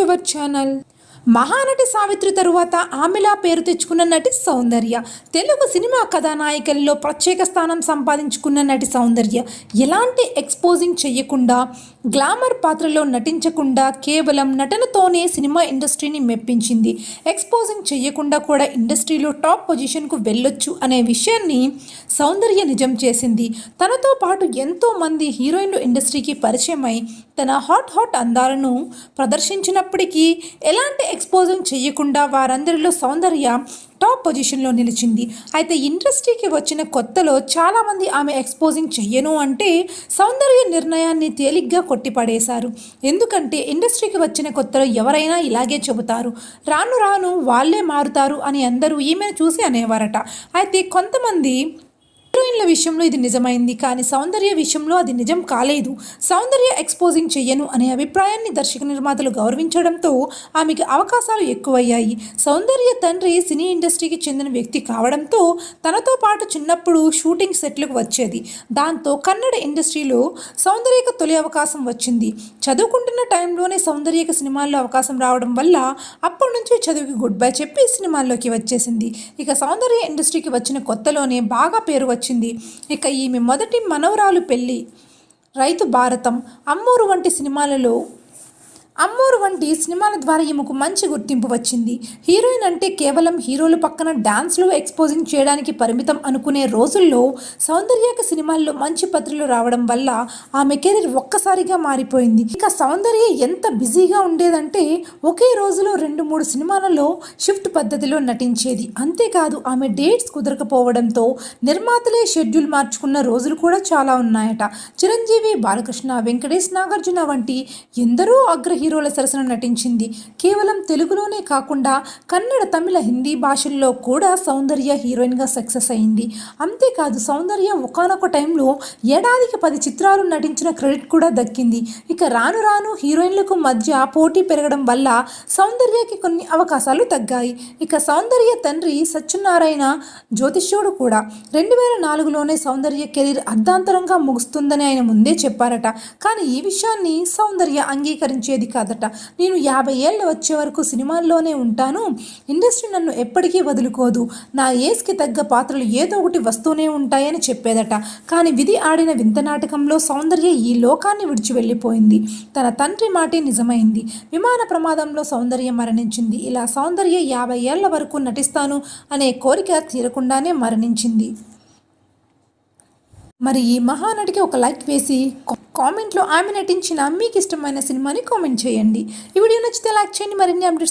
Your channel. Mahanati Savitri తరువాత ఆమెలా పేరు తెచ్చుకున్న నటి సౌందర్య. తెలుగు సినిమా కథానాయికల్లో ప్రత్యేక స్థానం సంపాదించుకున్న నటి సౌందర్య ఎలాంటి ఎక్స్పోజింగ్ చేయకుండా, గ్లామర్ పాత్రలో నటించకుండా కేవలం నటనతోనే సినిమా ఇండస్ట్రీని మెప్పించింది. ఎక్స్పోజింగ్ చేయకుండా కూడా ఇండస్ట్రీలో టాప్ పొజిషన్కు వెళ్ళొచ్చు అనే విషయాన్ని సౌందర్య నిజం చేసింది. తనతో పాటు ఎంతో మంది హీరోయిన్లు ఇండస్ట్రీకి పరిచయమై తన హాట్ అందాలను ప్రదర్శించినప్పటికీ ఎలాంటి ఎక్స్పోజింగ్ చేయకుండా వారందరిలో సౌందర్య టాప్ పొజిషన్లో నిలిచింది. అయితే ఇండస్ట్రీకి వచ్చిన కొత్తలో చాలామంది ఆమె ఎక్స్పోజింగ్ చెయ్యను అంటే సౌందర్య నిర్ణయాన్ని తేలిగ్గా కొట్టిపడేశారు. ఎందుకంటే ఇండస్ట్రీకి వచ్చిన కొత్తలో ఎవరైనా ఇలాగే చెబుతారు, రాను రాను వాళ్ళే మారుతారు అని అందరూ ఈమెను చూసి అనేవారట. అయితే కొంతమంది హీరోయిన్ల విషయంలో ఇది నిజమైంది, కానీ సౌందర్య విషయంలో అది నిజం కాలేదు. సౌందర్య ఎక్స్పోజింగ్ చెయ్యను అనే అభిప్రాయాన్ని దర్శక నిర్మాతలు గౌరవించడంతో ఆమెకి అవకాశాలు ఎక్కువయ్యాయి. సౌందర్య తండ్రి సినీ ఇండస్ట్రీకి చెందిన వ్యక్తి కావడంతో తనతో పాటు చిన్నప్పుడు షూటింగ్ సెట్లకు వచ్చేది. దాంతో కన్నడ ఇండస్ట్రీలో సౌందర్యకు తొలి అవకాశం వచ్చింది. చదువుకుంటున్న టైంలోనే సౌందర్యకు సినిమాల్లో అవకాశం రావడం వల్ల అప్పటి నుంచి చదువుకి గుడ్ బై చెప్పి సినిమాల్లోకి వచ్చేసింది. ఇక సౌందర్య ఇండస్ట్రీకి వచ్చిన కొత్తలోనే బాగా పేరు వచ్చింది. ఇక ఈమె మొదటి మనవరాలు పెళ్ళి, రైతు భారతం, అమ్మూరు వంటి సినిమాల ద్వారా ఈమెకు మంచి గుర్తింపు వచ్చింది. హీరోయిన్ అంటే కేవలం హీరోల పక్కన డాన్స్లు ఎక్స్పోజింగ్ చేయడానికి పరిమితం అనుకునే రోజుల్లో సౌందర్యకి సినిమాల్లో మంచి పత్రికలు రావడం వల్ల ఆమె కెరీర్ ఒక్కసారిగా మారిపోయింది. ఇక సౌందర్య ఎంత బిజీగా ఉండేదంటే ఒకే రోజులో 2-3 సినిమాలలో షిఫ్ట్ పద్ధతిలో నటించేది. అంతేకాదు ఆమె డేట్స్ కుదరకపోవడంతో నిర్మాతలే షెడ్యూల్ మార్చుకున్న రోజులు కూడా చాలా ఉన్నాయట. చిరంజీవి, బాలకృష్ణ, వెంకటేష్, నాగార్జున వంటి ఎందరో అగ్ర హీరోల సరసన నటించింది. కేవలం తెలుగులోనే కాకుండా కన్నడ, తమిళ, హిందీ భాషల్లో కూడా సౌందర్య హీరోయిన్గా సక్సెస్ అయింది. అంతేకాదు సౌందర్య ఒకానొక టైంలో ఏడాదికి 10 చిత్రాలు నటించిన క్రెడిట్ కూడా దక్కింది. ఇక రాను రాను హీరోయిన్లకు మధ్య పోటీ పెరగడం వల్ల సౌందర్యకి కొన్ని అవకాశాలు తగ్గాయి. ఇక సౌందర్య తండ్రి సత్యనారాయణ జ్యోతిష్యుడు కూడా 2004లోనే సౌందర్య కెరీర్ అర్ధాంతరంగా ముగుస్తుందని ఆయన ముందే చెప్పారట. కానీ ఈ విషయాన్ని సౌందర్య అంగీకరించేది కాదట. నేను 50 ఏళ్ళు వచ్చే వరకు సినిమాల్లోనే ఉంటాను, ఇండస్ట్రీ నన్ను ఎప్పటికీ వదులుకోదు, నా ఏజ్కి తగ్గ పాత్రలు ఏదో ఒకటి వస్తూనే ఉంటాయని చెప్పేదట. కానీ విధి ఆడిన వింత నాటకంలో సౌందర్య ఈ లోకాన్ని విడిచి వెళ్ళిపోయింది. తన తండ్రి మాటే నిజమైంది. విమాన ప్రమాదంలో సౌందర్య మరణించింది. ఇలా సౌందర్య 50 ఏళ్ల వరకు నటిస్తాను అనే కోరిక తీరకుండానే మరణించింది. మరి ఈ మహానటికి ఒక లైక్ వేసి కామెంట్లో ఆమె నటించిన మీకు ఇష్టమైన సినిమాని కామెంట్ చేయండి. ఈ వీడియో నచ్చితే లైక్ చేయండి. మరిన్ని అప్డేట్స్